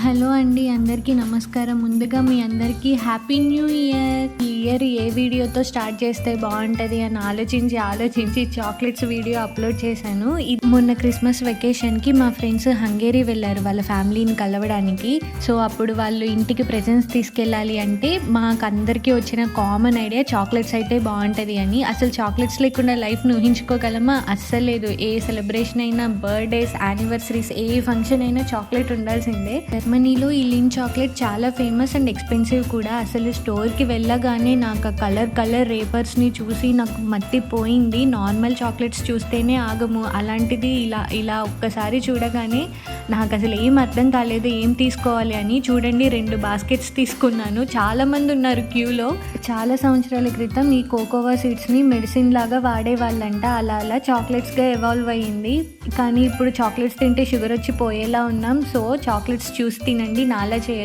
Hello అండి, అందరికీ నమస్కారం. ముందుగా మీ అందరికీ హ్యాపీ న్యూ ఇయర్. ఈ ఇయర్ ఏ వీడియోతో స్టార్ట్ చేస్తే బాగుంటుంది అని ఆలోచించి చాక్లెట్స్ వీడియో అప్లోడ్ చేశాను. మొన్న క్రిస్మస్ వెకేషన్కి మా ఫ్రెండ్స్ హంగేరీ వెళ్ళారు వాళ్ళ ఫ్యామిలీని కలవడానికి. సో అప్పుడు వాళ్ళు ఇంటికి ప్రెజెంట్స్ తీసుకెళ్ళాలి అంటే మాకు అందరికీ వచ్చిన కామన్ ఐడియా చాక్లెట్స్ అయితే బాగుంటుంది అని. అసలు చాక్లెట్స్ లేకుండా లైఫ్ను ఊహించుకోగలమా? అస్సలు లేదు. ఏ సెలబ్రేషన్ అయినా, బర్త్డేస్, యానివర్సరీస్, ఏ ఫంక్షన్ అయినా చాక్లెట్ ఉండాల్సిందే. జర్మనీలో ఈ లిన్ చాక్లెట్ చాలా ఫేమస్ అండ్ ఎక్స్పెన్సివ్ కూడా. అసలు స్టోర్కి వెళ్ళగానే నాకు ఆ కలర్ రేపర్స్ని చూసి నాకు మత్తిపోయింది. నార్మల్ చాక్లెట్స్ చూస్తేనే ఆగము, అలాంటిది ఇలా ఒక్కసారి చూడగానే నాకు అసలు ఏం అర్థం కాలేదు ఏం తీసుకోవాలి అని. చూడండి, 2 బాస్కెట్స్ తీసుకున్నాను. చాలామంది ఉన్నారు క్యూలో. చాలా సంవత్సరాల క్రితం ఈ కోకోవా సీడ్స్ని మెడిసిన్ లాగా వాడేవాళ్ళంట. అలా చాక్లెట్స్గా ఎవాల్వ్ అయ్యింది. కానీ ఇప్పుడు చాక్లెట్స్ తింటే షుగర్ వచ్చి పోయేలా ఉన్నాం. సో చాక్లెట్స్ చూసి తినండి, నాలా చేయ